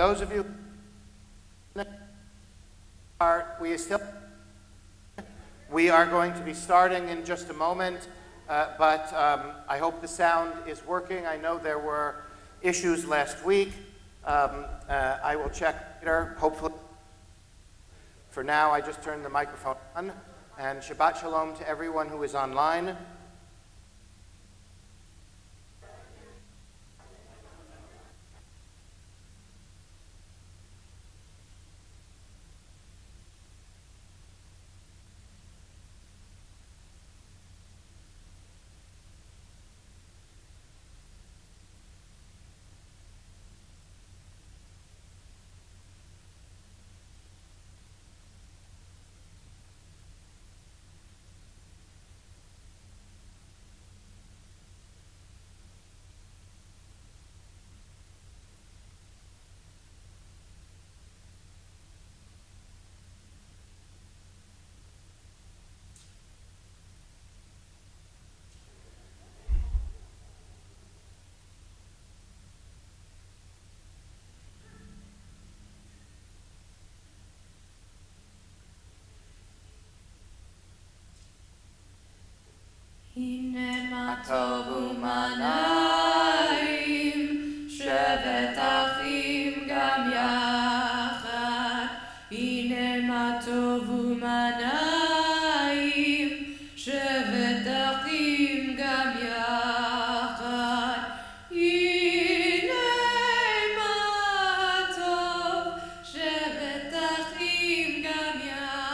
those of you we are going to be starting in just a moment, but I hope the sound is working. I know there were issues last week. I will check later, hopefully. For now, I just turned the microphone on. And Shabbat Shalom to everyone who is online. הנה מה טוב ומנעים, שבת אחים גם יחד. הנה מה טוב ומנעים, שבת אחים גם יחד. הנה מה טוב, שבת אחים גם יחד.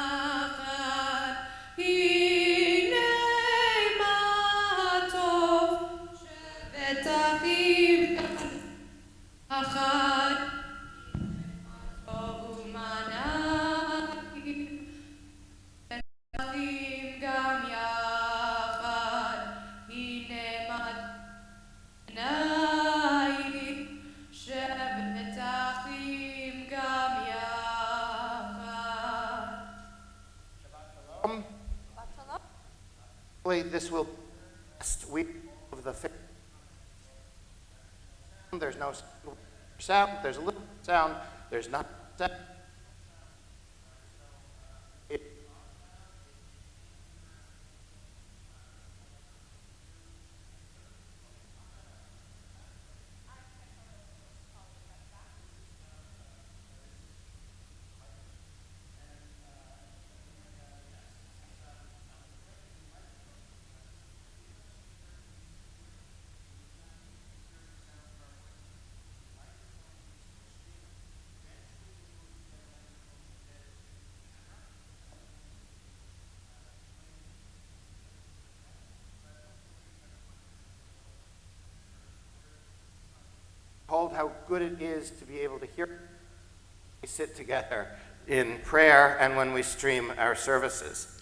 This will be the last week of the fair. There's no sound. There's a little sound. There's not sound. Behold how good it is to be able to hear we sit together in prayer and when we stream our services.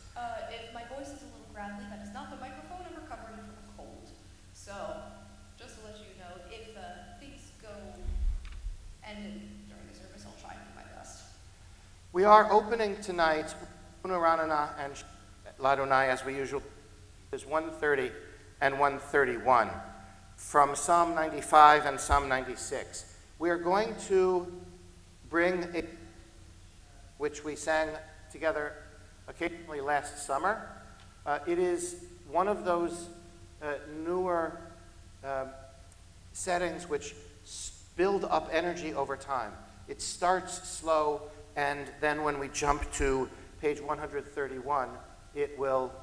If my voice is a little gravelly, that is not the microphone. I'm recovering from a cold. So, just to let you know, if things go ended during the service, I'll try and do my best. We are opening tonight, Unaranana and Ladonai, as we usually do, is 130 and 131. From Psalm 95 and Psalm 96. We are going to bring a which we sang together occasionally last summer. It is one of those newer settings which build up energy over time. It starts slow, and then when we jump to page 131, it will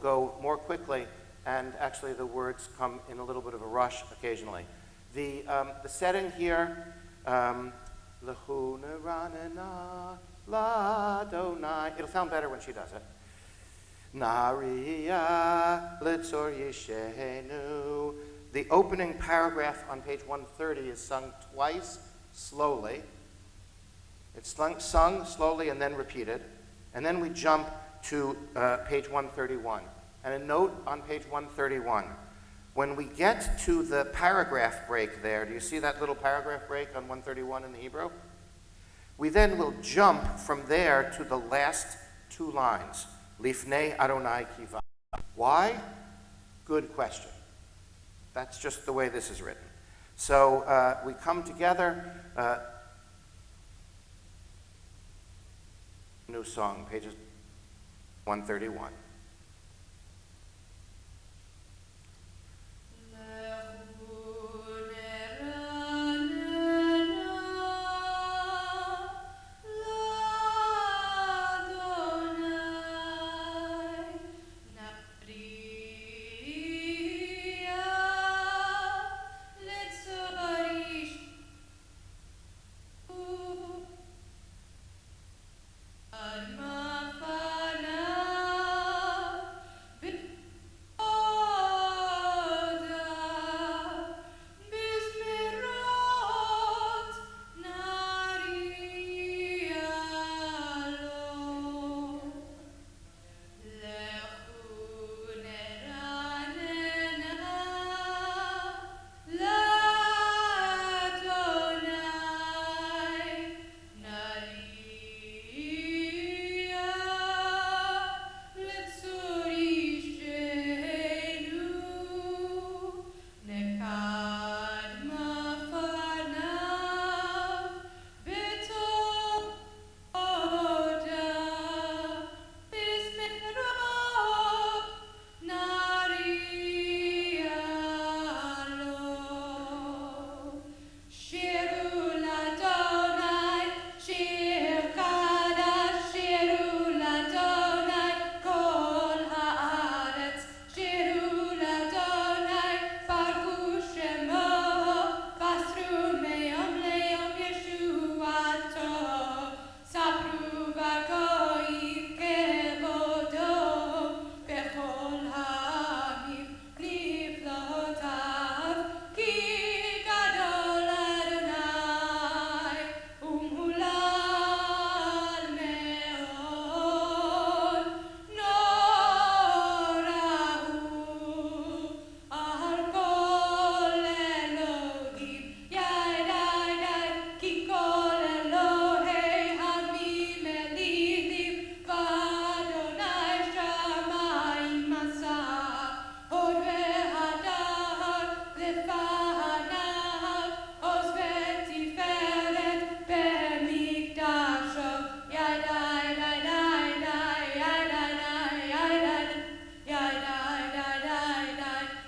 go more quickly. And actually the words come in a little bit of a rush occasionally. The setting here, L'chuna ranana ladonai, it'll sound better when she does it. Nariya litzor yishenu. The opening paragraph on page 130 is sung twice slowly. It's sung slowly and then repeated. And then we jump to page 131. And a note on page 131. When we get to the paragraph break there, do you see that little paragraph break on 131 in the Hebrew? We then will jump from there to the last two lines. Lifnei Adonai kiva. Why? Good question. That's just the way this is written. So we come together New song, pages 131.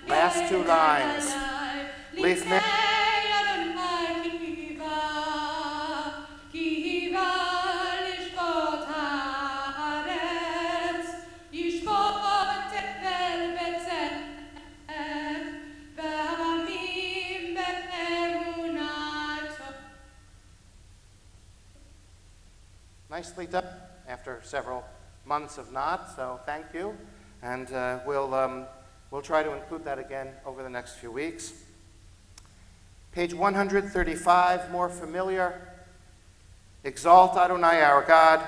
Last two lines. Lifnei nicely done after several months of not, so thank you. And we'll try to include that again over the next few weeks. Page 135, more familiar. Exalt Adonai our God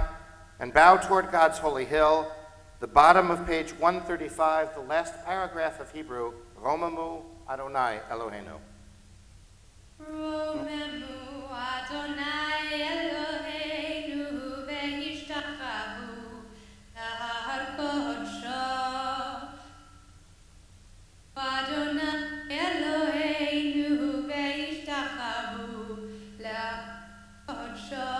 and bow toward God's holy hill. The bottom of page 135, the last paragraph of Hebrew, Romamu Adonai Eloheinu. Romemu Adonai Eloheinu ve'yishtachavu lahar kodsho. Adonai Eloheinu ve'yishtachavu lahar kodsho.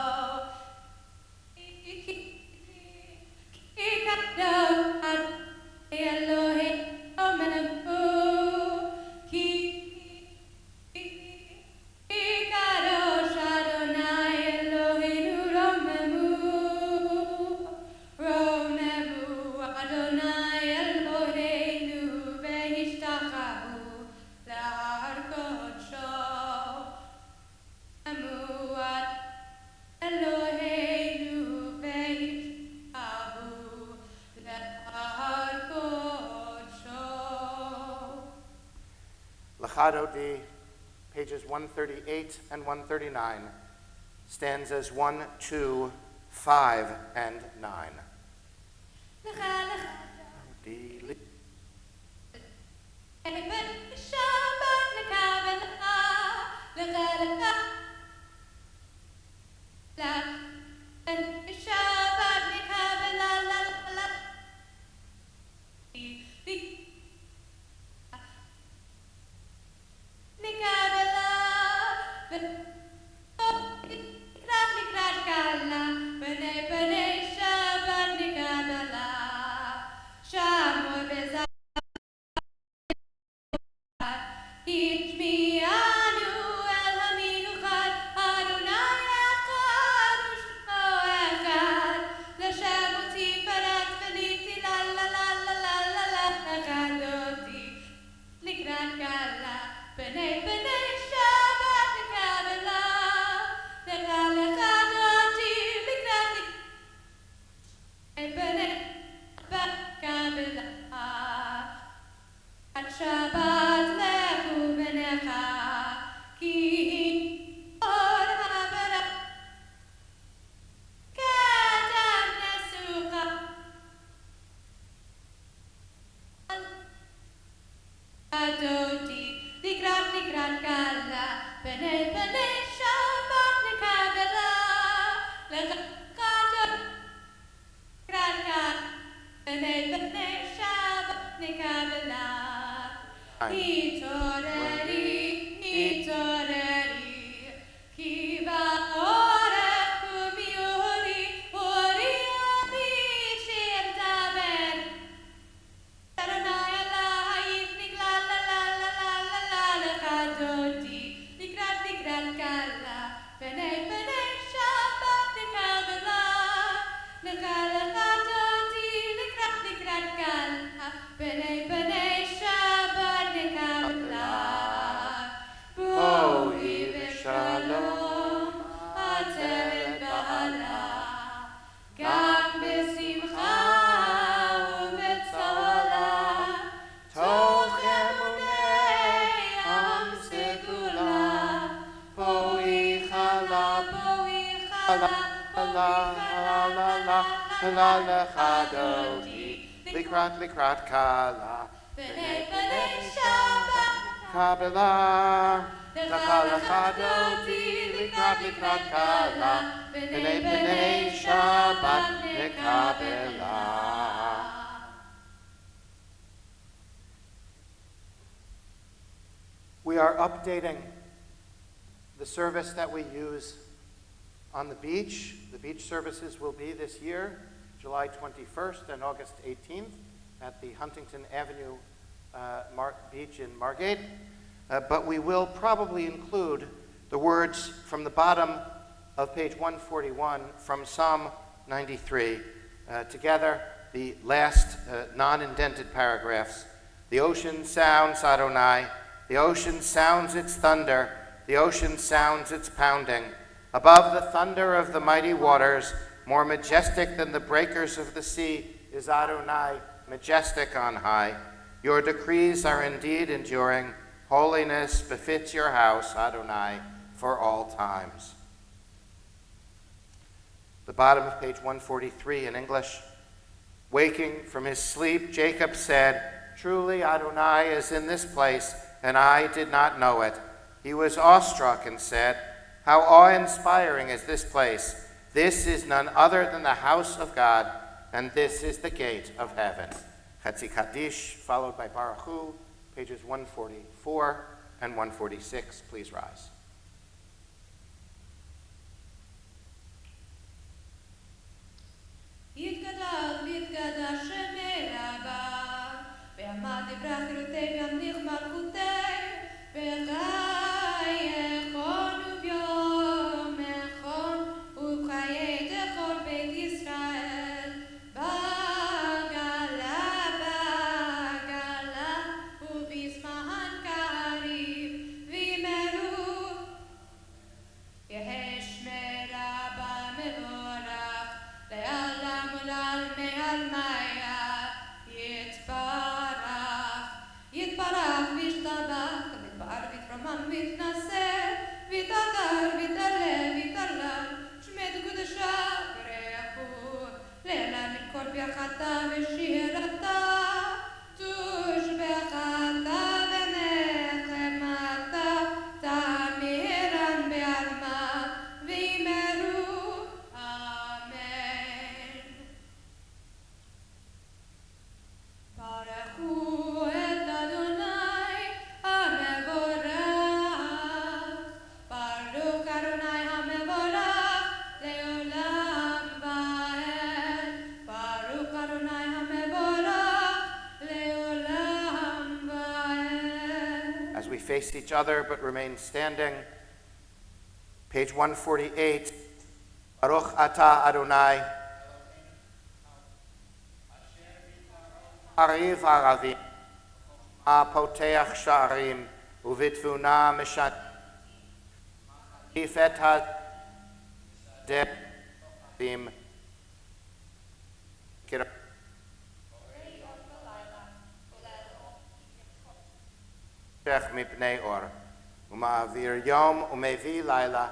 Ki kadosh Eloheinu romemu. Ki kadosh Adonai Eloheinu romemu. Romemu Adonai Eloheinu ve'yishtachavu lahar kodsho. Romemu Eloheinu ve'yishtachavu lahar kodsho. Lachado D, pages 138 and 139, stanzas 1, 2, 5, and 9. D, li- Shabbat Kabbalat. B'nei Shabbat Kabbalat. Hitoreri, Ki ba'orech u'miori, ori ani shir daber. Adonai Elohim, nigla la la la la la la lechadoti, nikrat kala, b'nei Shabbat Kabbalat. Lecha lechadoti, nikrat kala, b'nei Shabbat Kabbalat. Boi v'shalom, ateret ba'ala, gam b'simcha u'b'tzola, toch emunei am segula, boi chala, lechadoti, likrat kala, b'nei Shabbat Kabbalah, lechadoti, likrat kala, b'nei Shabbat Kabbalah. We are updating the service that we use on the beach. The beach services will be this year, July 21st and August 18th at the Huntington Avenue Beach in Margate. But we will probably include the words from the bottom of page 141 from Psalm 93. Together, the last non-indented paragraphs. The ocean sounds Adonai. The ocean sounds its thunder. The ocean sounds its pounding. Above the thunder of the mighty waters, more majestic than the breakers of the sea, is Adonai, majestic on high. Your decrees are indeed enduring. Holiness befits your house, Adonai, for all times. The bottom of page 143 in English. Waking from his sleep, Jacob said, "Truly Adonai is in this place, and I did not know it." He was awestruck and said, "How awe-inspiring is this place! This is none other than the house of God, and this is the gate of heaven." Chetzi Kaddish, followed by Baruch Hu, pages 144 and 146. Please rise. יתגדל ויתגדל שמי רבה, ועמד יברח חירותי וימליך מלכותי, בחי יכול וביום יכול, ובחיי דכל בית ישראל, בגלה ובזמן קריב, וימרו, יהי שמי רבה מבורך, לעולם ולעלמי עלמיה, יתברך וישתבח, מתפאר ויתרומם ויתנשא, ויתהדר ויתעלה ויתהלל, שמי קודשה ברכו, לעילם מכל ברכתה ושירתה, תושבחתה ונחמתה, תמירן בעלמה, ויאמרו אמן. ברכו את אדוני המבורך, ברוך אדוני המבורך לעולם ועד, ברוך אדוני המבורך לעולם ועד. As we face each other but remain standing, page 148, Baruch Atah Adonai, Ariv Aravim, Poteach Sha'arim, Uvitvuna Mishat, Ifet HaDedim, Shech Mipnei Or, Uma'avir Yom Umevi Laila,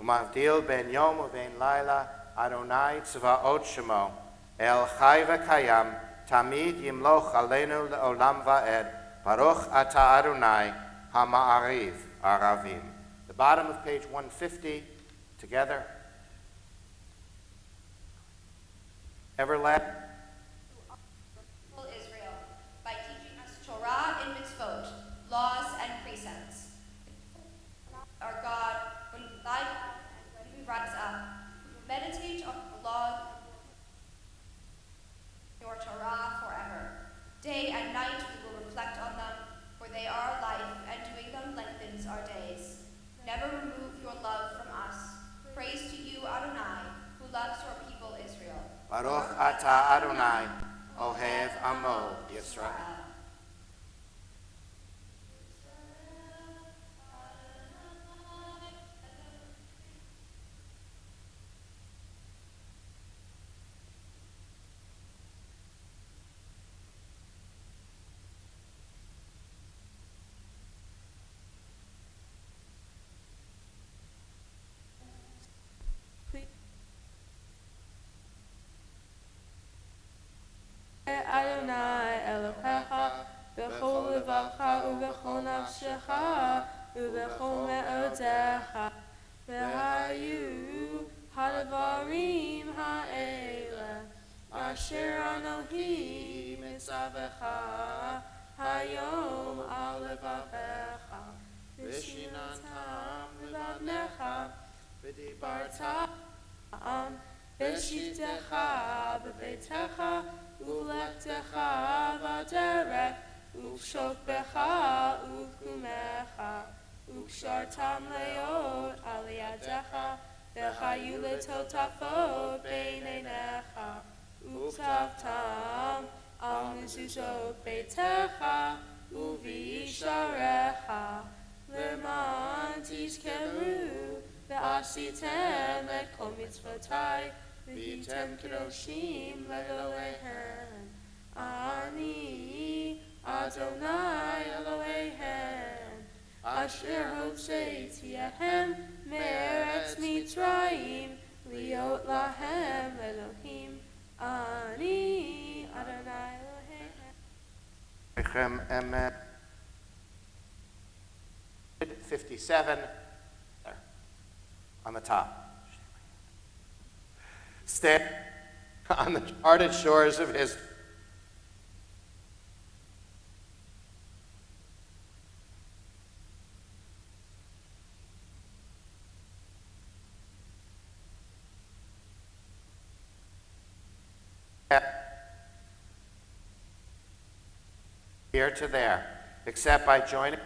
Umavdil Ben Yom Uvein Laila, Adonai Tzvaot Shemo, El Chai V'Kayam, Tamid Yimloch Aleinu Le'olam Va'ed, Baruch Ata Adonai, Hama'ariv Aravim. The bottom of page 150, together. Everlasting meditate on the law, your Torah forever. Day and night we will reflect on them, for they are our life, and doing them lengthens our days. Never remove your love from us. Praise to you, Adonai, who loves your people Israel. Baruch atah Adonai, Ohev Amo Yisrael. Adonai Elohecha, b'chol levacha u'b'chol nafshecha u'b'chol me'odecha, v'hayu hadavarim ha'ele, asher Anohi mitzavecha hayom al levavecha, v'shinantam levavnecha, v'dibarta v'shivtecha b'beitecha, Ulechtecha v'derech, uv'shokbecha uv'kumecha, uv'shartam leot al yadecha, v'chayu letotafot b'neinecha, uv'tavtam al mezuzot beitecha, uv'yisharecha, leman tizkeru, v'asitem et kol mitzvotai, V'yitem kedoshim le'Elohehem. Ani Adonai Elohehem, asher hotzeiti ehem me'eretz Mitzrayim, liot lahem Elohim. Ani Adonai Elohehem. Emet 57, there, on the top. Stand on the charted shores of history. Here to there, except by joining.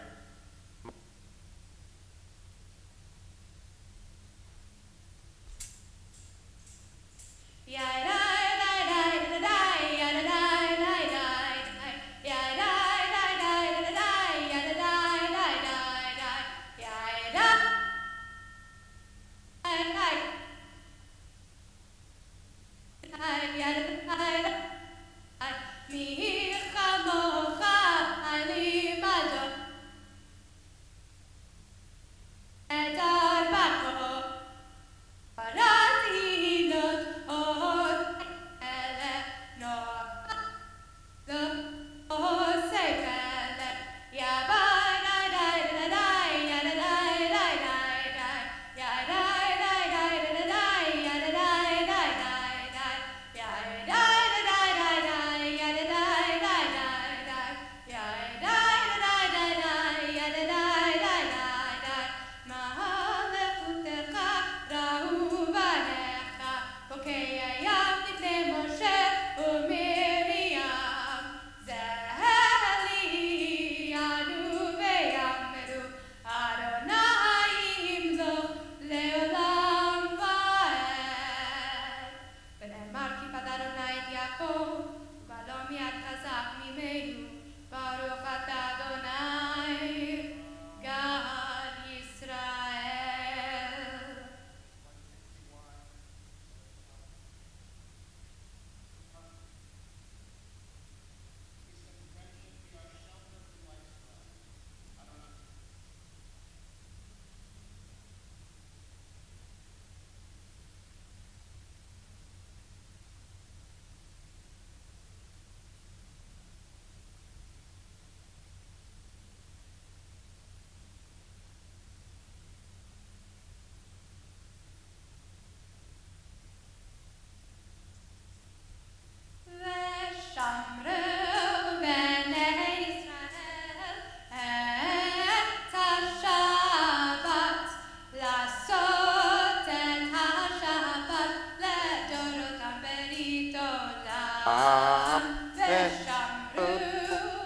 ושמרו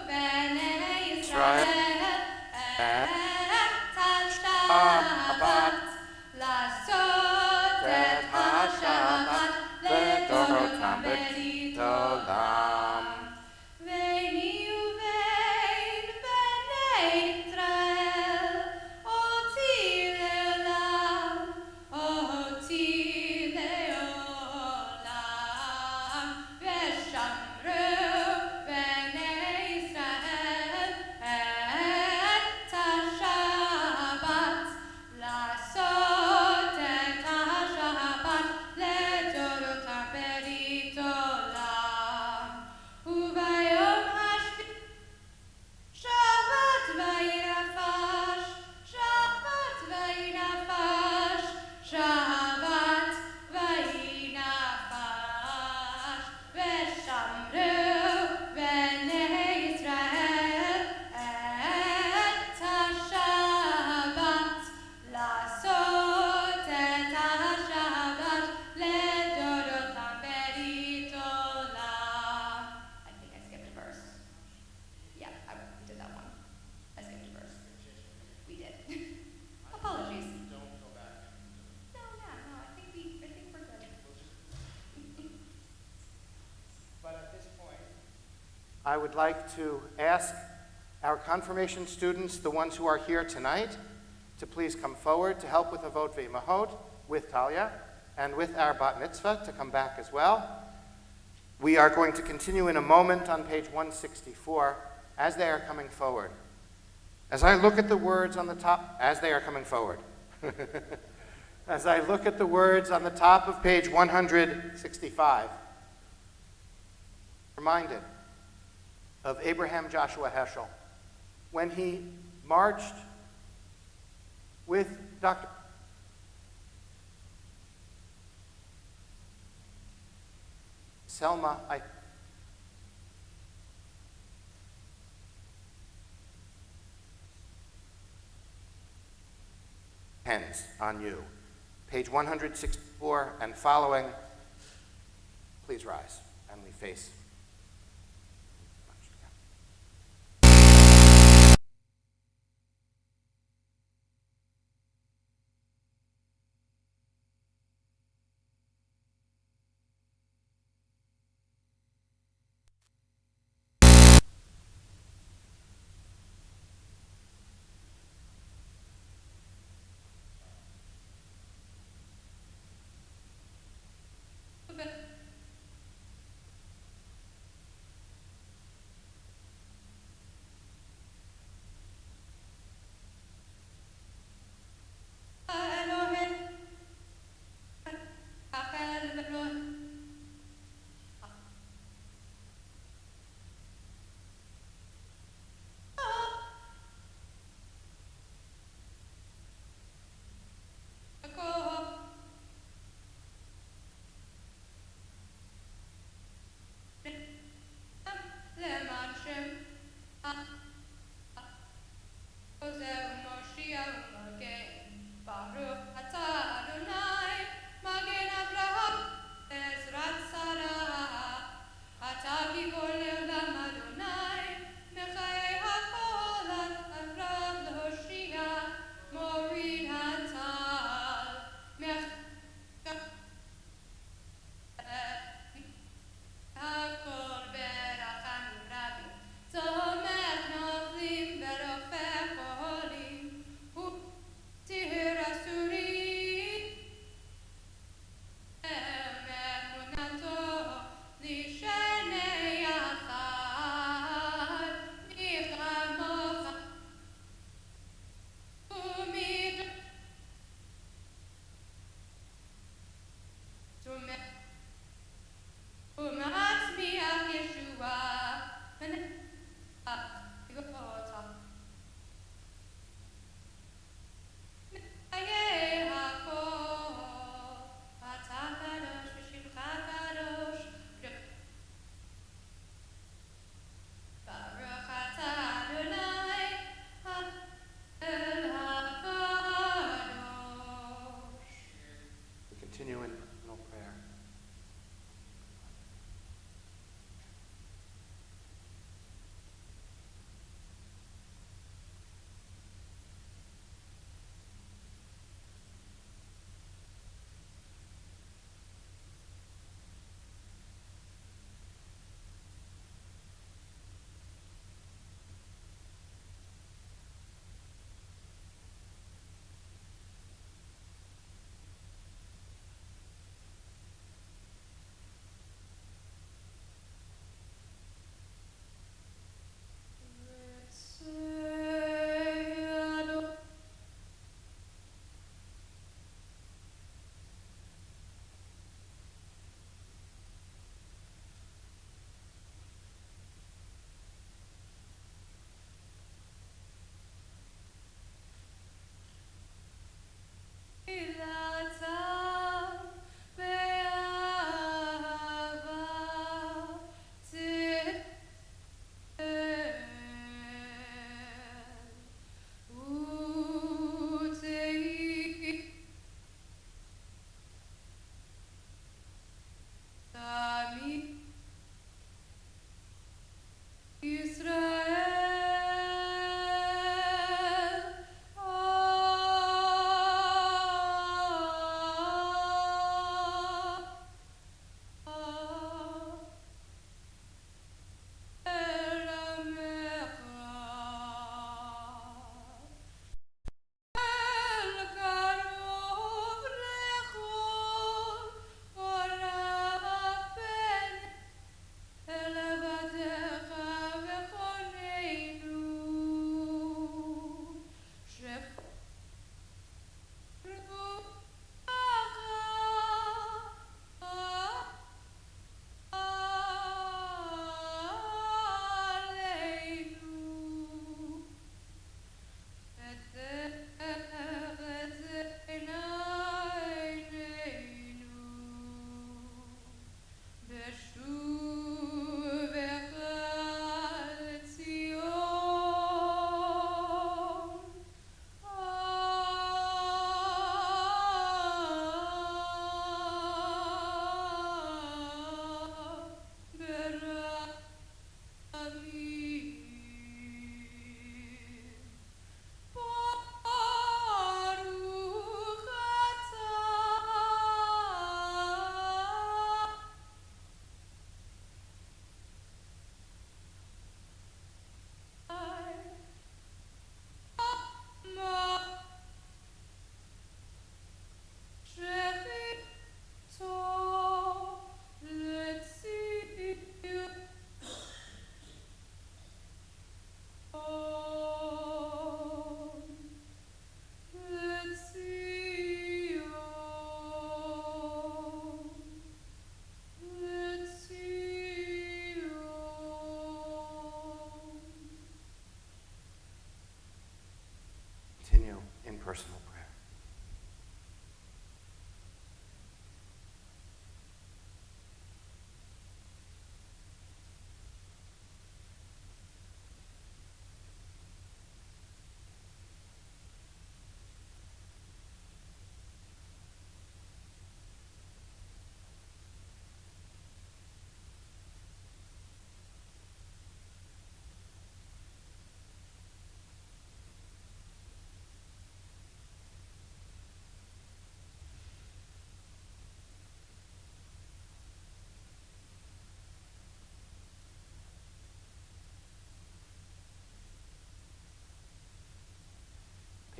בני ישראל את השבת, לעשות את השבת לדורותם ברית עולם. ביני ובין בני ישראל אותי לעולם, אותי לעולם. ושמרו בני ישראל את השבת, לעשות את השבת לדורותם ברית עולם. וביום השביעי שבת וינפש, שבת וינפש, שבת וינפש. ושמרו בני ישראל את השבת, לעשות את השבת לדורותם ברית עולם. I think I skipped a verse. Yeah, we did that one. I skipped a verse. We did. Apologies. Don't go back. No, I think we're good. But at this point, I would like to ask our confirmation students, the ones who are here tonight, to please come forward to help with the Avot V'Imahot with Talia, and with our Bat Mitzvah to come back as well. We are going to continue in a moment on page 164 as they are coming forward. As I look at the words on the top, as they are coming forward. As I look at the words on the top of page 165, reminded of Abraham Joshua Heschel when he marched with Dr. Selma, depends on you. Page 164 and following, please rise and we face.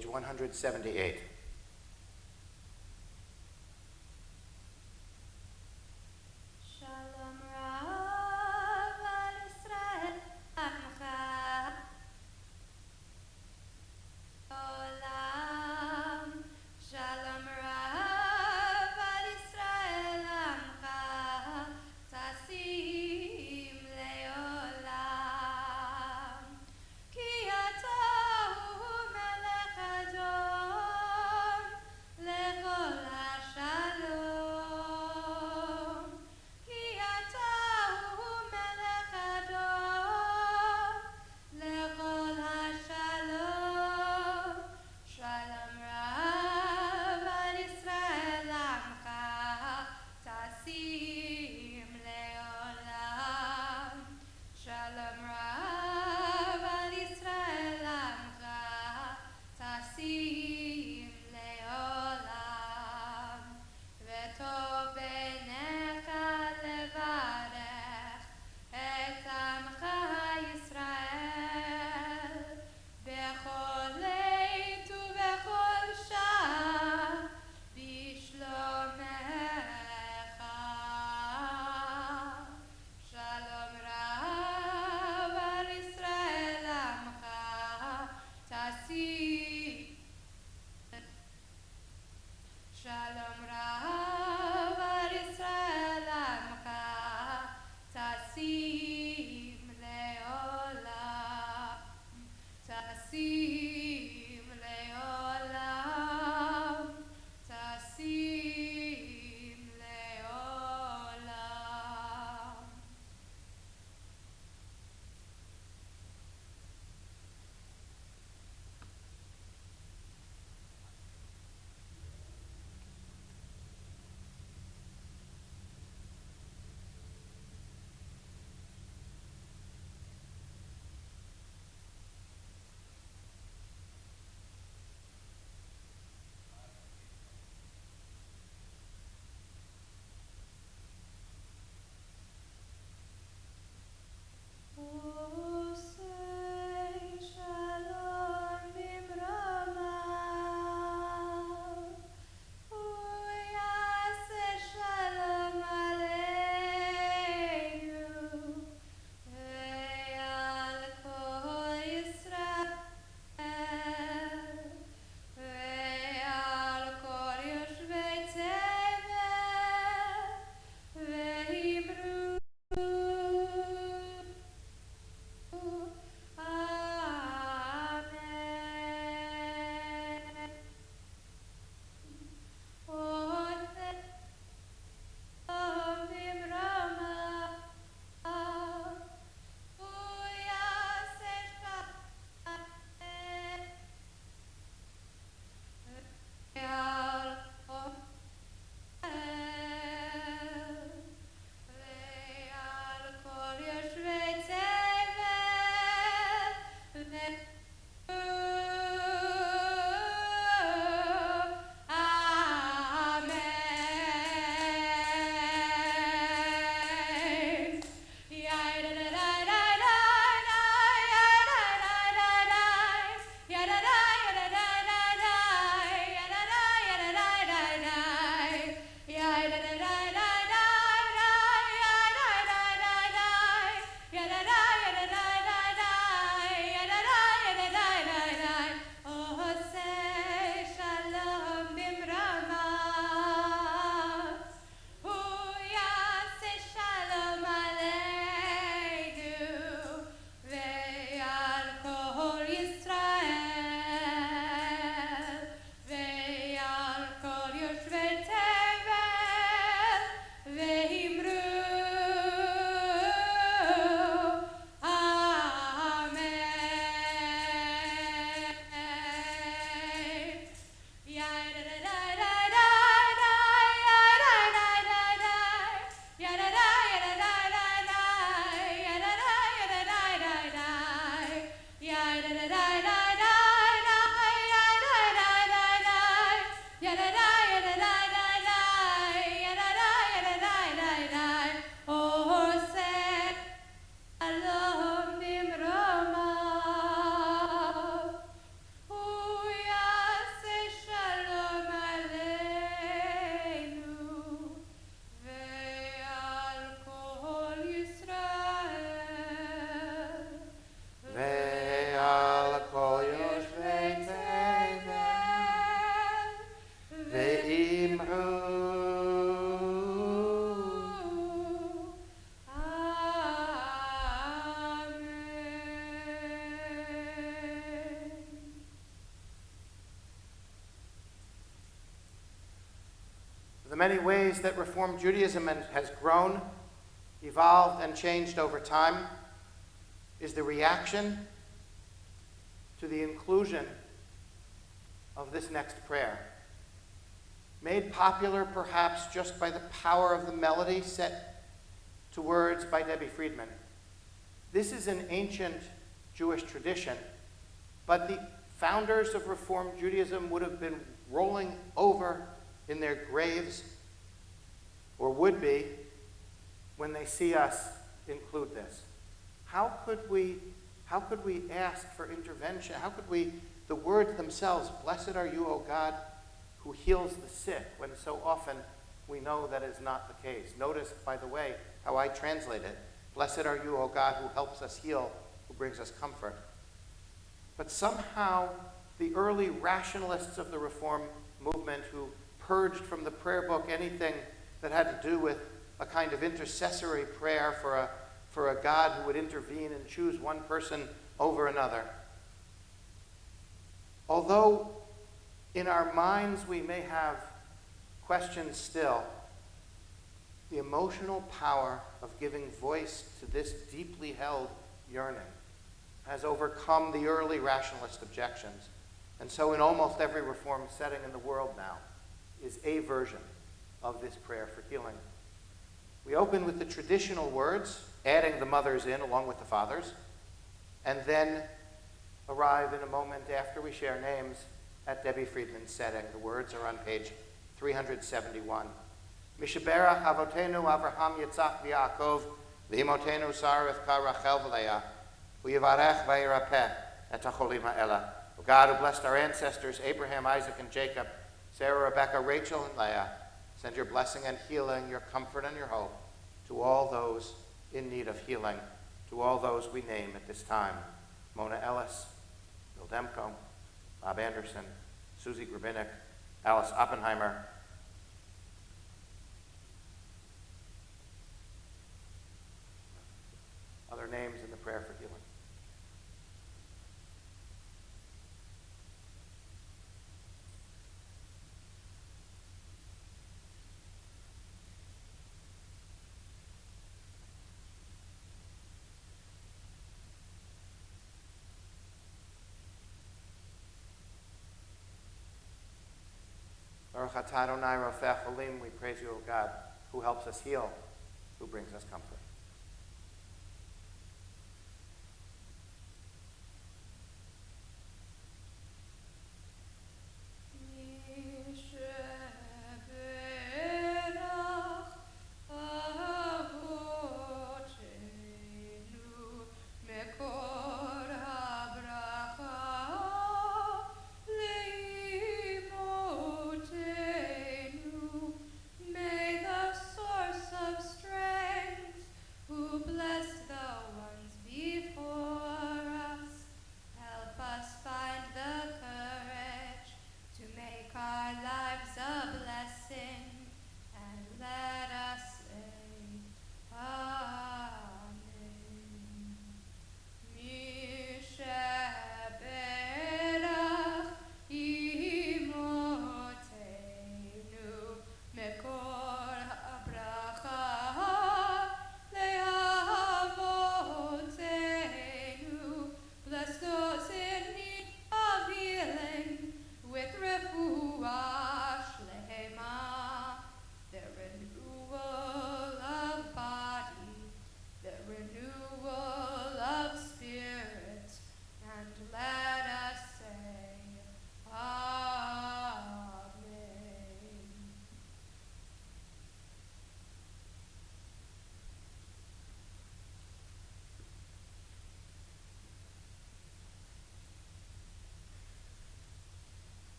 page 178. Shalom Rav al Israel Amcha Olam. Shalom Rav al Israel Amcha Tasim Leolam. Ki ata hu melech Adon many ways that Reform Judaism has grown, evolved, and changed over time is the reaction to the inclusion of this next prayer. Made popular perhaps just by the power of the melody set to words by Debbie Friedman. This is an ancient Jewish tradition, but the founders of Reform Judaism would have been rolling over in their graves, or would be, when they see us include this. How could we ask for intervention? How could we, the words themselves, blessed are you, O God, who heals the sick, when so often we know that is not the case. Notice, by the way, how I translate it. Blessed are you, O God, who helps us heal, who brings us comfort. But somehow the early rationalists of the Reform movement, who purged from the prayer book anything that had to do with a kind of intercessory prayer for a God who would intervene and choose one person over another. Although in our minds we may have questions still, the emotional power of giving voice to this deeply held yearning has overcome the early rationalist objections. And so in almost every Reform setting in the world now is a version of this prayer for healing. We open with the traditional words, adding the mothers in along with the fathers, and then arrive in a moment after we share names at Debbie Friedman's setting. The words are on page 371. Mishaberach Avotenu Avraham Yitzchak v'Yaakov v'imotenu Sarah Rivka Rachel v'Leah v'yivarech v'yirapeh et hacholim ha'ela. O God, who blessed our ancestors, Abraham, Isaac, and Jacob, Sarah, Rebekah, Rachel, and Leah, send your blessing and healing, your comfort and your hope to all those in need of healing, to all those we name at this time. Mona Ellis, Bill Demko, Bob Anderson, Susie Grabinick, Alice Oppenheimer, other names in the prayer for healing. Baruch atah Adonai Rofeh Cholim, we praise you, O God, who helps us heal, who brings us comfort.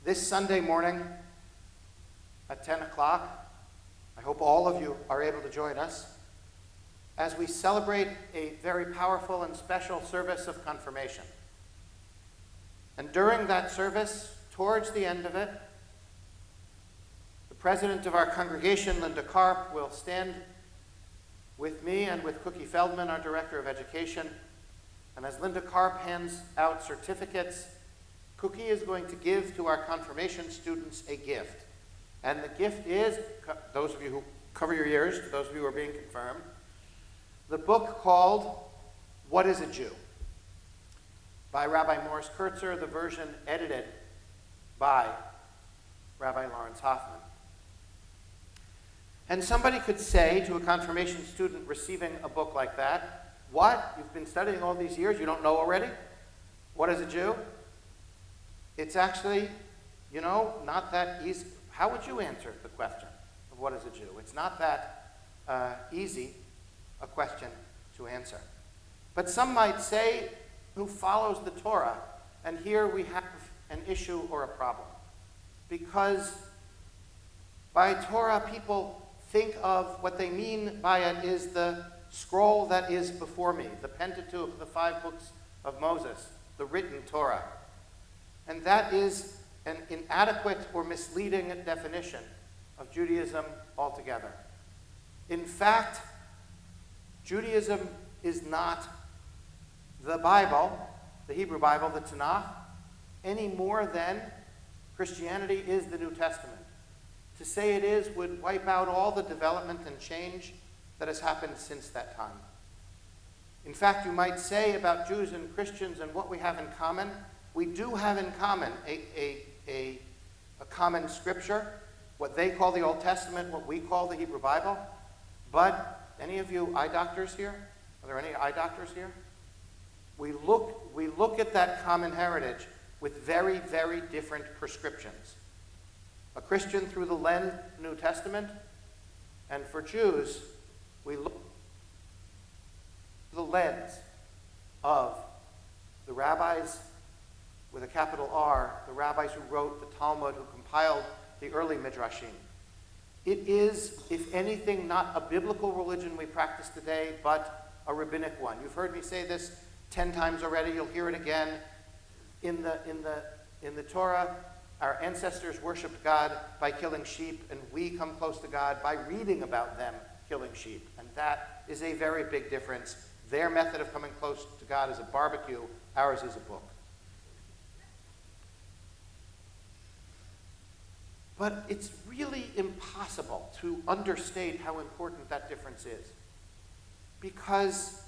This Sunday morning at 10 o'clock, I hope all of you are able to join us as we celebrate a very powerful and special service of confirmation. And during that service, towards the end of it, the president of our congregation, Linda Karp, will stand with me and with Cookie Feldman, our director of education. And as Linda Karp hands out certificates, Cookie is going to give to our confirmation students a gift. And the gift is, those of you who cover your ears, to those of you who are being confirmed, the book called What is a Jew? By Rabbi Morris Kurtzer, the version edited by Rabbi Lawrence Hoffman. And somebody could say to a confirmation student receiving a book like that, what? You've been studying all these years, you don't know already? What is a Jew? It's actually, not that easy. How would you answer the question of what is a Jew? It's not that easy a question to answer. But some might say, who follows the Torah, and here we have an issue or a problem. Because by Torah, people think of what they mean by it is the scroll that is before me, the Pentateuch, the 5 books of Moses, the written Torah. And that is an inadequate or misleading definition of Judaism altogether. In fact, Judaism is not the Bible, the Hebrew Bible, the Tanakh, any more than Christianity is the New Testament. To say it is would wipe out all the development and change that has happened since that time. In fact, you might say about Jews and Christians and what we have in common, we do have in common a common scripture, what they call the Old Testament, what we call the Hebrew Bible. But any of you eye doctors here? Are there any eye doctors here? We look at that common heritage with very, very different prescriptions. A Christian through the lens of the New Testament, and for Jews, we look through the lens of the rabbis with a capital R, the rabbis who wrote the Talmud, who compiled the early Midrashim. It is, if anything, not a biblical religion we practice today, but a rabbinic one. You've heard me say this 10 times already. You'll hear it again. In the Torah, our ancestors worshipped God by killing sheep, and we come close to God by reading about them killing sheep. And that is a very big difference. Their method of coming close to God is a barbecue. Ours is a book. But it's really impossible to understate how important that difference is. Because,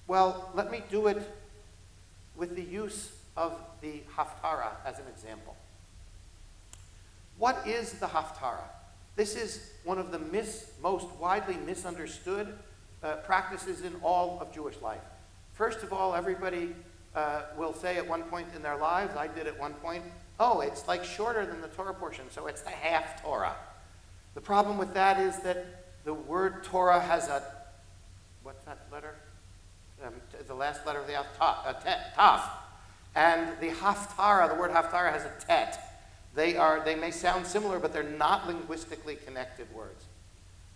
well, let me do it with the use of the Haftarah as an example. What is the Haftarah? This is one of the most widely misunderstood practices in all of Jewish life. First of all, everybody will say at one point in their lives, I did at one point, oh, it's like shorter than the Torah portion, so it's the half Torah. The problem with that is that the word Torah has a, what's that letter? The last letter of the alphabet, taf. And the Haftarah, the word Haftarah has a tet. They may sound similar, but they're not linguistically connected words.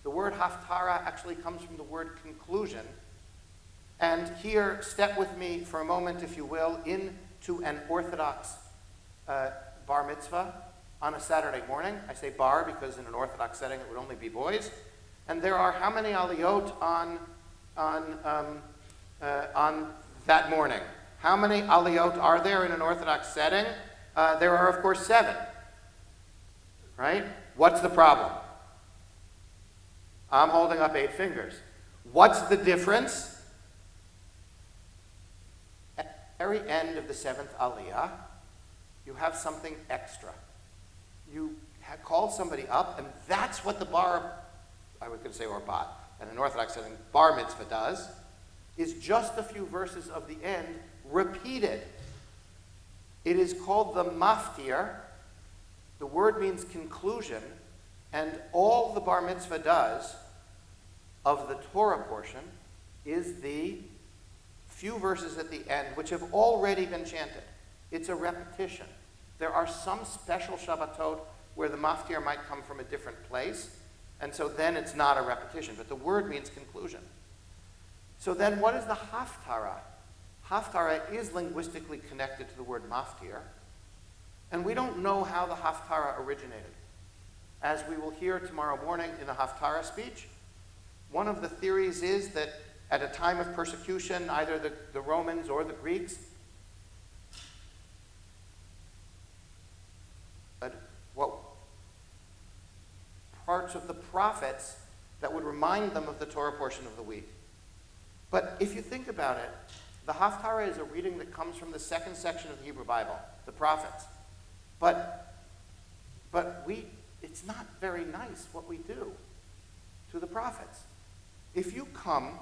The word Haftarah actually comes from the word conclusion. And here, step with me for a moment, if you will, into an Orthodox bar mitzvah on a Saturday morning. I say bar because in an Orthodox setting it would only be boys. And there are how many aliyot on that morning? How many aliyot are there in an Orthodox setting? There are, of course, 7. Right? What's the problem? I'm holding up 8 fingers. What's the difference? At the very end of the 7th aliyah, you have something extra. You call somebody up, and that's what the bar, I was going to say or bat, and an Orthodox setting, bar mitzvah does, is just a few verses of the end repeated. It is called the maftir. The word means conclusion, and all the bar mitzvah does of the Torah portion is the few verses at the end which have already been chanted. It's a repetition. There are some special Shabbatot where the maftir might come from a different place, and so then it's not a repetition, but the word means conclusion. So then what is the Haftarah? Haftarah is linguistically connected to the word maftir, and we don't know how the Haftarah originated. As we will hear tomorrow morning in the Haftarah speech, one of the theories is that at a time of persecution, either the Romans or the Greeks parts of the prophets that would remind them of the Torah portion of the week. But if you think about it, the Haftarah is a reading that comes from the second section of the Hebrew Bible, the prophets. But it's not very nice what we do to the prophets. If you come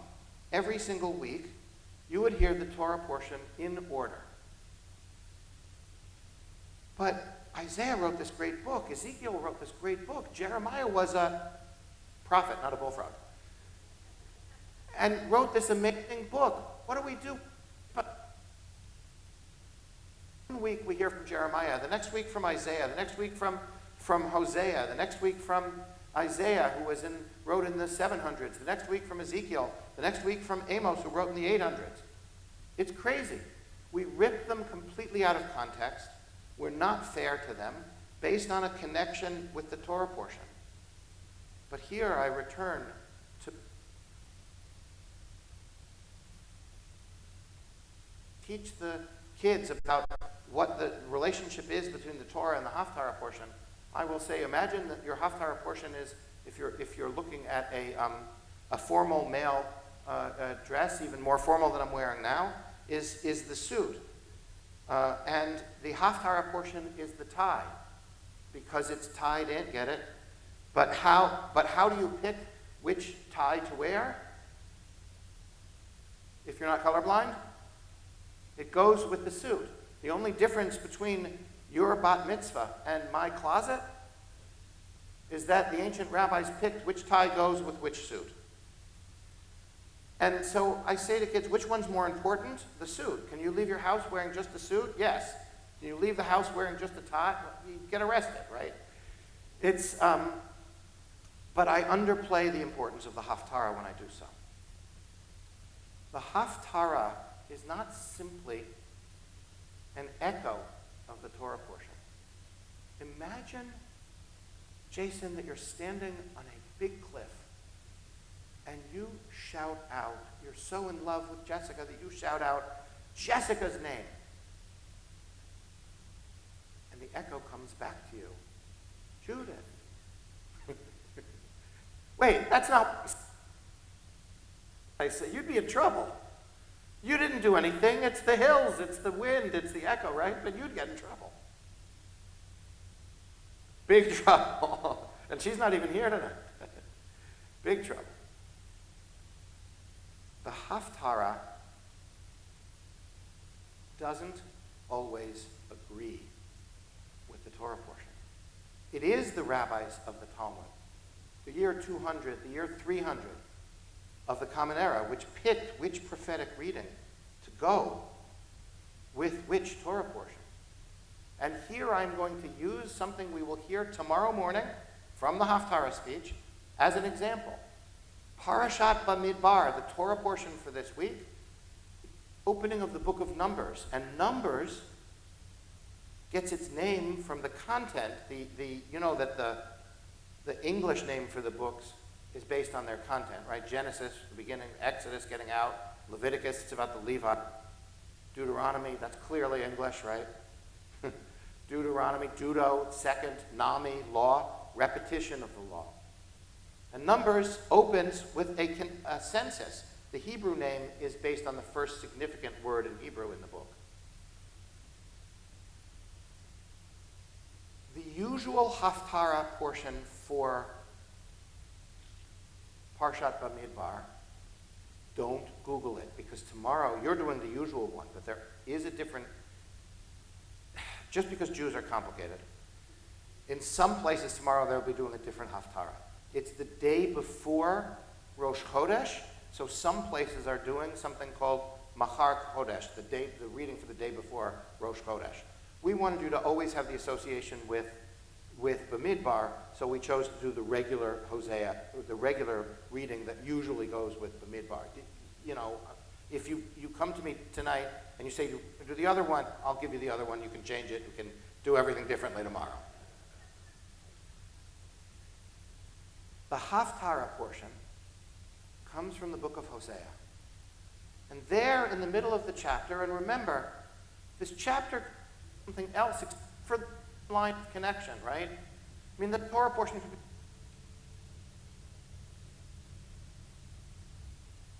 every single week, you would hear the Torah portion in order. But Isaiah wrote this great book. Ezekiel wrote this great book. Jeremiah was a prophet, not a bullfrog, and wrote this amazing book. What do? But one week we hear from Jeremiah, the next week from Isaiah, the next week from Hosea, the next week from Isaiah, who wrote in the 700s, the next week from Ezekiel, the next week from Amos, who wrote in the 800s. It's crazy. We rip them completely out of context. We're not fair to them, based on a connection with the Torah portion. But here I return to teach the kids about what the relationship is between the Torah and the Haftarah portion. I will say, imagine that your Haftarah portion is, if you're looking at a formal male dress, even more formal than I'm wearing now, is the suit. And the Haftarah portion is the tie, because it's tied in, get it? But how do you pick which tie to wear? If you're not colorblind, it goes with the suit. The only difference between your bat mitzvah and my closet is that the ancient rabbis picked which tie goes with which suit. And so I say to kids, which one's more important? The suit. Can you leave your house wearing just a suit? Yes. Can you leave the house wearing just a tie? You get arrested, right? But I underplay the importance of the Haftarah when I do so. The Haftarah is not simply an echo of the Torah portion. Imagine, Jason, that you're standing on a big cliff and you shout out, you're so in love with Jessica that you shout out Jessica's name. And the echo comes back to you, Judith. Wait, that's not... I say, you'd be in trouble. You didn't do anything. It's the hills, it's the wind, it's the echo, right? But you'd get in trouble. Big trouble. And she's not even here tonight. Big trouble. The Haftarah doesn't always agree with the Torah portion. It is the rabbis of the Talmud, the year 200, the year 300 of the Common Era, which picked which prophetic reading to go with which Torah portion. And here I'm going to use something we will hear tomorrow morning from the Haftarah speech as an example. Parashat Bamidbar, the Torah portion for this week, opening of the book of Numbers. And Numbers gets its name from the content. You know that the English name for the books is based on their content, right? Genesis, the beginning, Exodus, getting out, Leviticus, it's about the Levite, Deuteronomy, that's clearly English, right? Deuteronomy, Judo, second, Nami, law, repetition of the law. And Numbers opens with a census. The Hebrew name is based on the first significant word in Hebrew in the book. The usual Haftarah portion for Parshat Bamidbar, don't Google it, because tomorrow you're doing the usual one, but there is a different, just because Jews are complicated. In some places tomorrow they'll be doing a different Haftarah. It's the day before Rosh Chodesh, so some places are doing something called Machar Chodesh, the reading for the day before Rosh Chodesh. We wanted you to always have the association with Bamidbar, so we chose to do the regular Hosea, the regular reading that usually goes with Bamidbar. You know, if you come to me tonight and you say, do the other one, I'll give you the other one. You can change it. We can do everything differently tomorrow. The Haftarah portion comes from the book of Hosea. And there in the middle of the chapter, and remember, this chapter is something else except for the line of connection, right? I mean, the Torah portion could be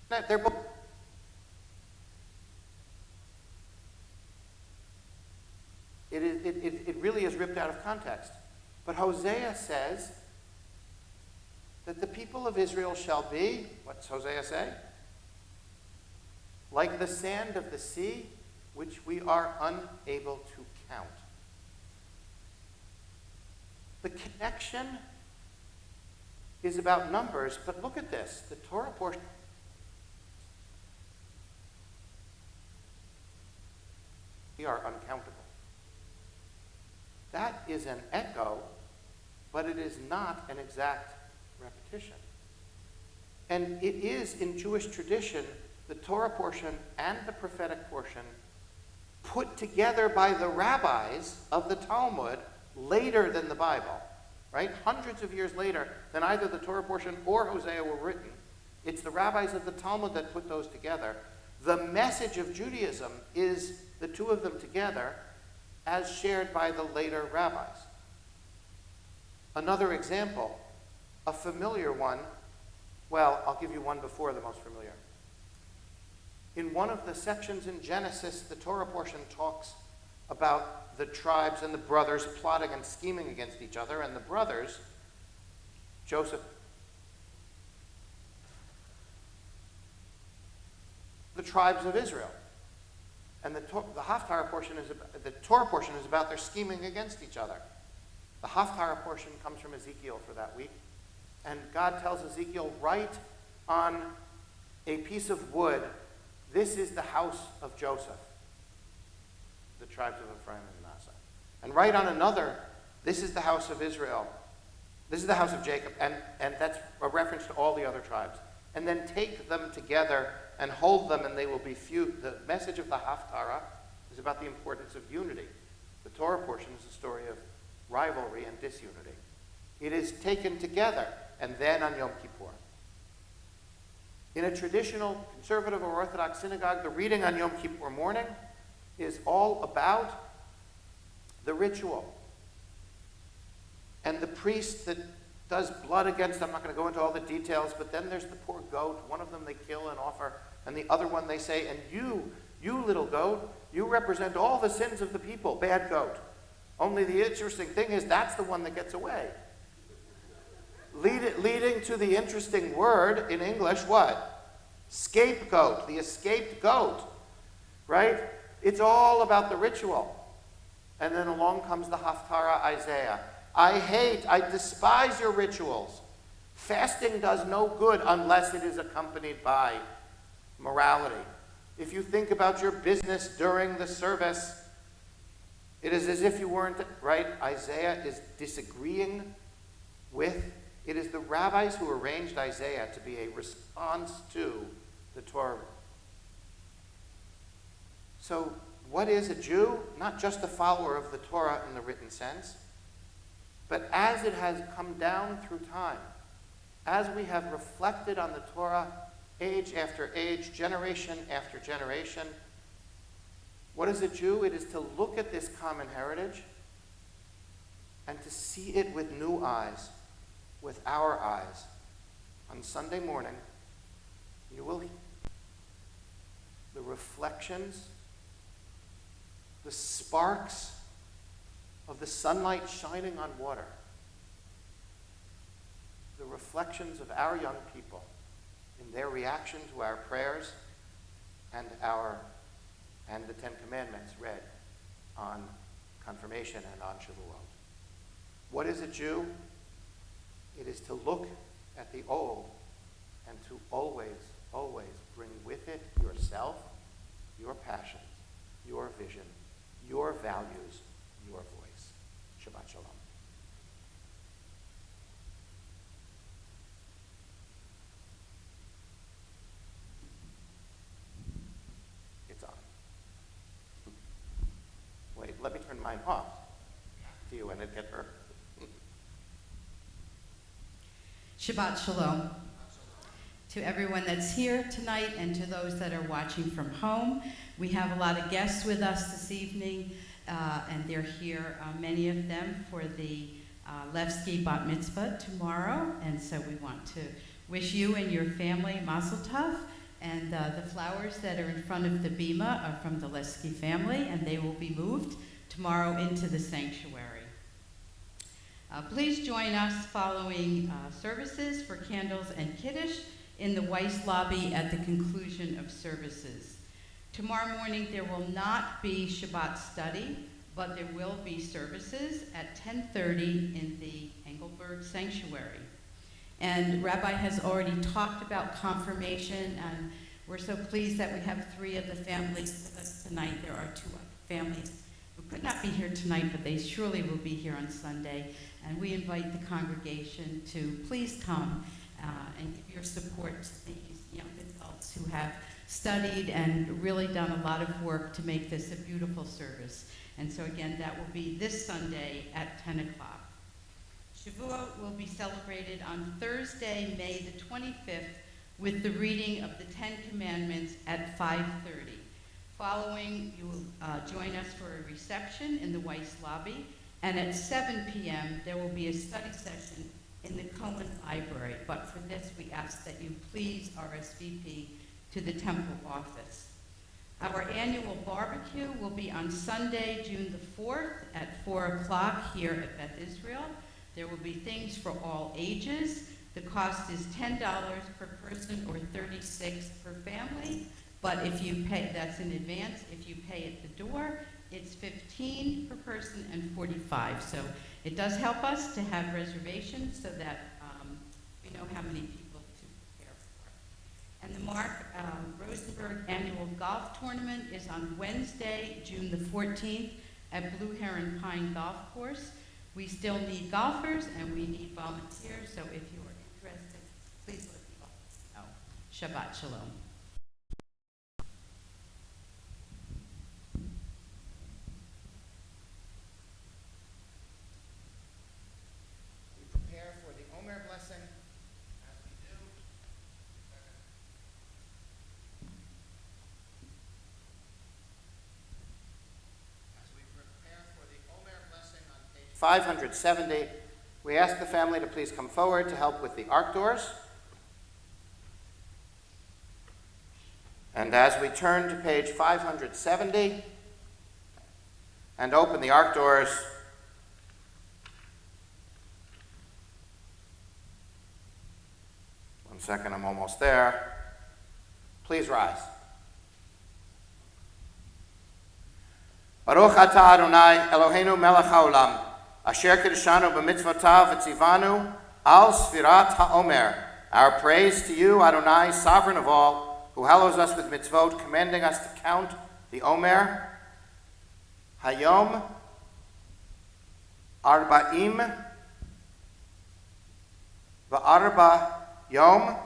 They're both. It really is ripped out of context. But Hosea says that the people of Israel shall be, what's Hosea say? Like the sand of the sea, which we are unable to count. The connection is about numbers, but look at this. The Torah portion. We are uncountable. That is an echo, but it is not an exact repetition. And it is, in Jewish tradition, the Torah portion and the prophetic portion put together by the rabbis of the Talmud later than the Bible, right? Hundreds of years later than either the Torah portion or Hosea were written. It's the rabbis of the Talmud that put those together. The message of Judaism is the two of them together as shared by the later rabbis. Another example, a familiar one, well, I'll give you one before the most familiar. In one of the sections in Genesis, the Torah portion talks about the tribes and the brothers plotting and scheming against each other, and the brothers, Joseph, the tribes of Israel. And the Haftarah portion the Torah portion is about their scheming against each other. The Haftarah portion comes from Ezekiel for that week. And God tells Ezekiel, write on a piece of wood, this is the house of Joseph, the tribes of Ephraim and Manasseh. And write on another, this is the house of Israel. This is the house of Jacob. And that's a reference to all the other tribes. And then take them together and hold them, and they will be few. The message of the Haftarah is about the importance of unity. The Torah portion is a story of rivalry and disunity. It is taken together, and then on Yom Kippur. In a traditional conservative or Orthodox synagogue, the reading on Yom Kippur morning is all about the ritual. And the priest that does blood against, I'm not going to go into all the details, but then there's the poor goat. One of them they kill and offer, and the other one they say, and you little goat, you represent all the sins of the people, bad goat. Only the interesting thing is that's the one that gets away. Leading to the interesting word in English, what? Scapegoat, the escaped goat, right? It's all about the ritual. And then along comes the Haftarah Isaiah. I despise your rituals. Fasting does no good unless it is accompanied by morality. If you think about your business during the service, it is as if you weren't, right? Isaiah is disagreeing with, it is the rabbis who arranged Isaiah to be a response to the Torah. So, what is a Jew? Not just a follower of the Torah in the written sense, but as it has come down through time, as we have reflected on the Torah age after age, generation after generation, what is a Jew? It is to look at this common heritage and to see it with new eyes, with our eyes. On Sunday morning, you will hear the reflections, the sparks of the sunlight shining on water, the reflections of our young people in their reaction to our prayers and the Ten Commandments read on confirmation and on Shavuot. What is a Jew? It is to look at the old and to always, always bring with it yourself, your passions, your vision, your values, your voice. Shabbat Shalom. It's on. Wait, let me turn mine off. See you when it gets her. Shabbat Shalom. To everyone that's here tonight and to those that are watching from home. We have a lot of guests with us this evening, and they're here, many of them, for the Levski Bat Mitzvah tomorrow. And so we want to wish you and your family Mazel Tov, And the flowers that are in front of the bima are from the Lesky family, and they will be moved tomorrow into the sanctuary. Please join us following services for candles and Kiddush in the Weiss lobby at the conclusion of services. Tomorrow morning there will not be Shabbat study, but there will be services at 10:30 in the Engelberg Sanctuary. And Rabbi has already talked about confirmation, and we're so pleased that we have 3 of the families with us tonight. There are 2 families who could not be here tonight, but they surely will be here on Sunday. And we invite the congregation to please come and give your support to these young adults who have studied and really done a lot of work to make this a beautiful service. And so again, that will be this Sunday at 10 o'clock. Shavuot will be celebrated on Thursday, May the 25th, with the reading of the 10 Commandments at 5:30. Following, you will join us for a reception in the Weiss lobby, and at 7 p.m. there will be a study session in the Cohen Library. But for this, we ask that you please RSVP to the temple office. Our annual barbecue will be on Sunday, June the 4th at 4 o'clock here at Beth Israel. There will be things for all ages. The cost is $10 per person or $36 per family. But if you pay, that's in advance. If you pay at the door, it's $15 per person and $45. So it does help us to have reservations so that we know how many people to prepare for. And the Mark Rosenberg Annual Golf Tournament is on Wednesday, June the 14th at Blue Heron Pine Golf Course. We still need golfers and we need volunteers, so if you are interested, please let people know. Shabbat Shalom. We prepare for the Omer blessing as we do. As we prepare for the Omer blessing on page 570, we ask the family to please come forward to help with the ark doors. And as we turn to page 570 and open the ark doors, one second, I'm almost there. Please rise. Baruch atah Adonai Eloheinu melech haolam, asher kiddushanu b'mitzvotav v'tzivanu al sfirat ha'omer. Our praise to you, Adonai, sovereign of all, who hallows us with mitzvot, commanding us to count the Omer. Hayom arba'im va'arba yom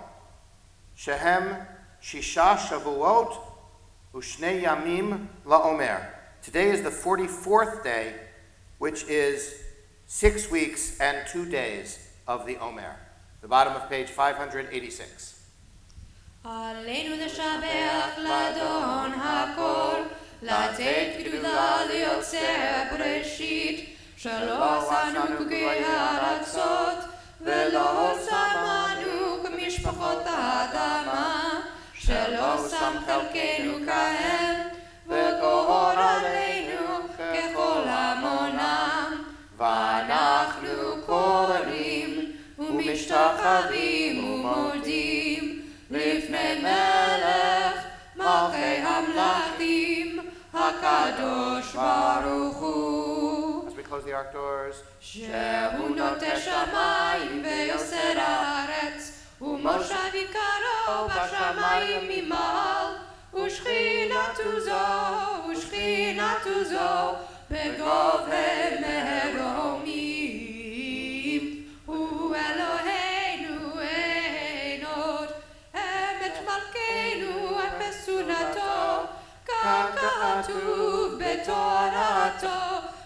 shehem shisha shavuot u'shnei yamim la'omer. Today is the 44th day, which is 6 weeks and 2 days of the Omer. The bottom of page 586. עלינו לשבח לאדון הכל, לתת גדולה ליוצר בראשית, שלא עשנו כגי הארצות, ולא שמנו כמשפחות האדמה, שלא שם חלקנו כהם, וגורלנו ככל המונם, ואנחנו קוראים ומשתחווים ומודים לפני מלך מלכי המלכים הקדוש ברוך הוא. As we close the ark doors, שהוא נוטה שמיים ויוסר הארץ, ומושב עיקרו בשמיים ממעל, ושכינתו זו בגובה מרומים. הוא אלוהינו אין עוד, אמת מלכנו אפסונתו, ככתוב בתורתו,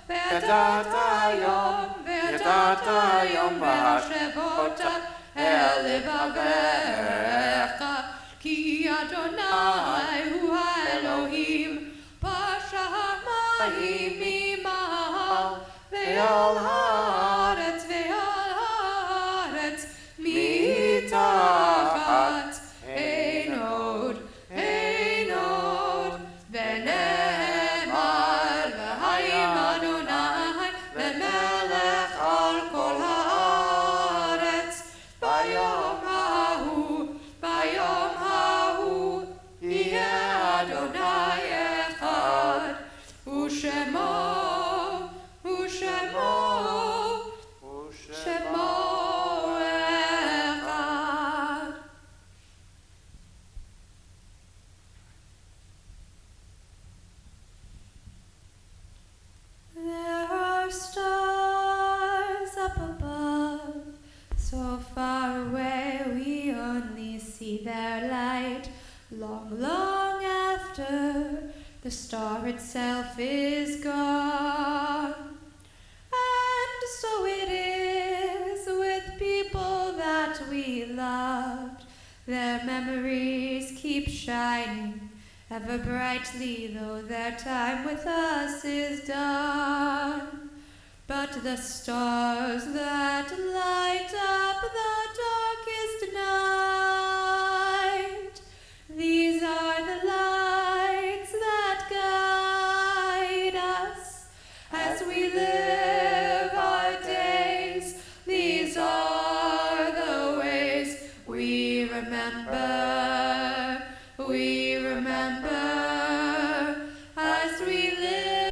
וידעת היום והשבות אל לבביך, כי אדוני הוא האלוהים בשמיים ממעל, ועל הארץ מתחת, אין עוד see their light long, long after the star itself is gone. And so it is with people that we loved. Their memories keep shining ever brightly, though their time with us is done. But the stars that light up the darkest night, these are the lights that guide us as we live our days. These are the ways we remember, as we live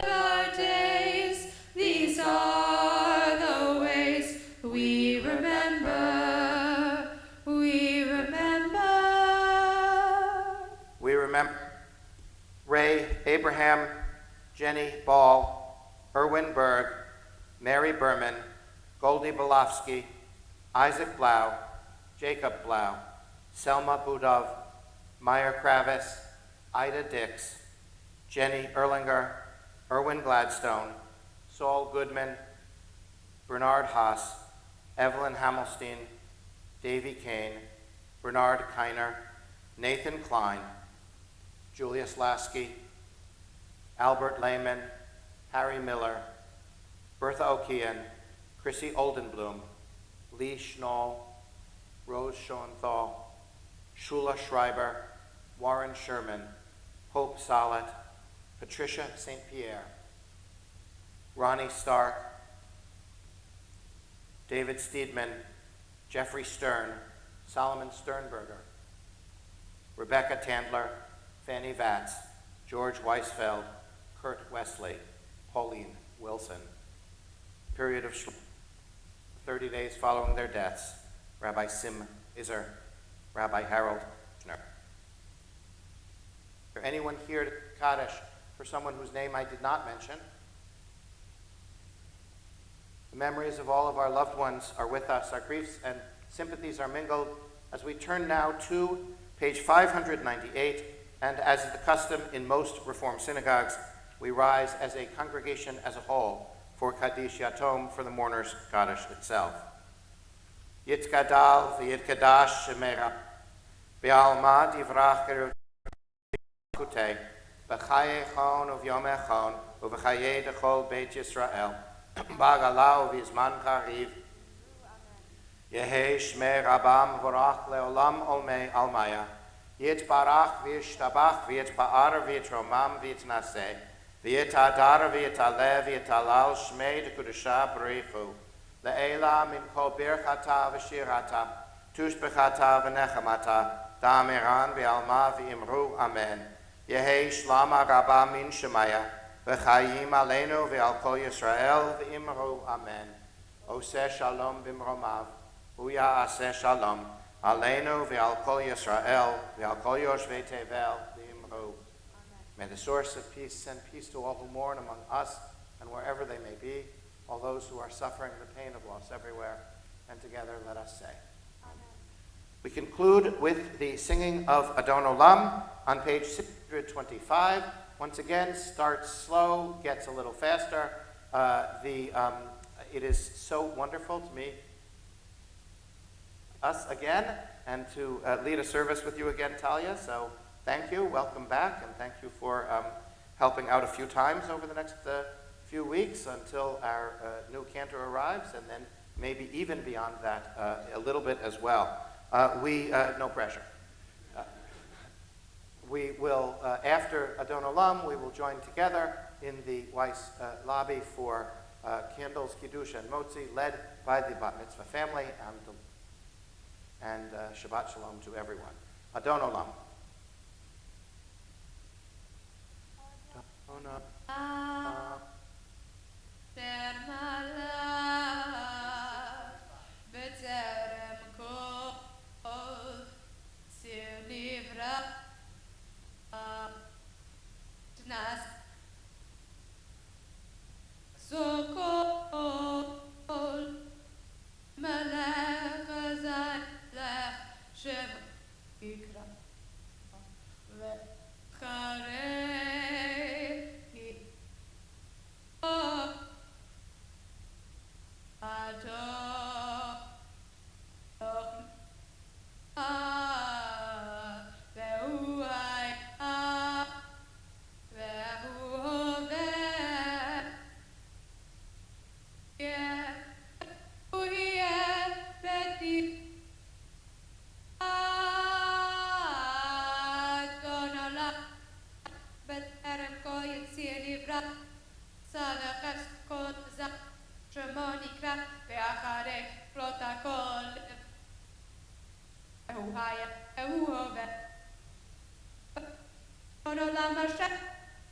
our days. These are the ways we remember, we remember. We remember Ray Abraham, Jenny Ball, Erwin Berg, Mary Berman, Goldie Belofsky, Isaac Blau, Jacob Blau, Selma Budov, Meyer Kravis, Ida Dix, Jenny Erlinger, Erwin Gladstone, Saul Goodman, Bernard Haas, Evelyn Hamelstein, Davy Kane, Bernard Kiner, Nathan Klein, Julius Lasky, Albert Lehman, Harry Miller, Bertha O'Keehan, Chrissy Oldenblum, Lee Schnall, Rose Schoenthal, Shula Schreiber, Warren Sherman, Hope Salat, Patricia St. Pierre, Ronnie Stark, David Steedman, Jeffrey Stern, Solomon Sternberger, Rebecca Tandler, Fanny Vatz, George Weisfeld, Kurt Wesley, Pauline Wilson. Period of 30 days following their deaths, Rabbi Sim Iser, Rabbi Harold Schner. Is there anyone here to Kaddish for someone whose name I did not mention? The memories of all of our loved ones are with us. Our griefs and sympathies are mingled as we turn now to page 598, and as is the custom in most Reform synagogues, we rise as a congregation as a whole for Kaddish Yatom, for the mourner's Kaddish itself. Yitkadal v'yitkadash shemera, v'alma divrach gerutei, v'chaye chon uvyom echon, uv'chaye dechol beit Yisrael, b'agalau v'izman chariv, Yehi shmei rabam vorach leolam olmei almaya, yitbarach v'yishtabach v'yitpa'ar v'yitromam v'yitnaseh, v'yitadar v'yitaleh v'yitalal shmei dekudusha b'richu, le'ela min kol birchata v'shirata, tushbechata v'nechamata, da'amiran v'alma v'imru amen. Yehi shlama rabam min shemaya, v'chayim aleinu v'al kol Yisrael v'imru amen. Oseh shalom b'mromav, Uya aseh shalom, aleinu v'al kol Yisrael, v'al kol yoshvei tevel v'imru. May the source of peace send peace to all who mourn among us and wherever they may be, all those who are suffering the pain of loss everywhere, and together let us say. Amen. We conclude with the singing of Adon Olam on page 625. Once again, starts slow, gets a little faster. It is so wonderful to meet us again and to lead a service with you again, Talia. So thank you, welcome back, and thank you for helping out a few times over the next few weeks until our new cantor arrives, and then maybe even beyond that a little bit as well. No pressure. We will, after Adon Olam, we will join together in the Weiss lobby for candles, kiddush, and motzi, led by the bat mitzvah family, and Shabbat Shalom to everyone. Adon Olam. Adon Olam. Sokol melech azay lech shem יקרא וחרי והוא היה והוא הווה הוא יהיה בדי אדון עולם בטרם כה יציר נברא סלח כל זה שמו נקרא ואחרי כלות הכל והוא היה והוא הווה אדון עולם אשר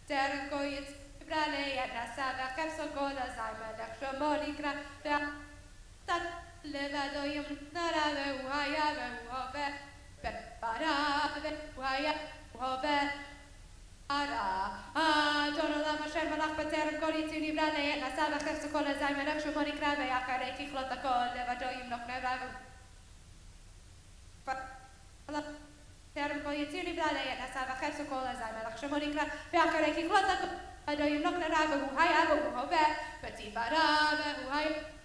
טרם כה יציר נברא ליד הסלח כל אזי מלך שמו נקרא ואחרי לבדו ימנרה והוא היה והוא הווה וברא והוא היה והוא הווה אדון עולם אשר מלך בטרם כל יציר נברא ליד הסלח כל אזי מלך שמו נקרא ואחרי ככלות הכל לבדו ימלוך נברא טרם כל יציר נברא ליד הסלח כל אזי מלך שמו נקרא ואחרי ככלות הכל לבדו ימלוך נברא והוא היה והוא הווה ותברא והוא היה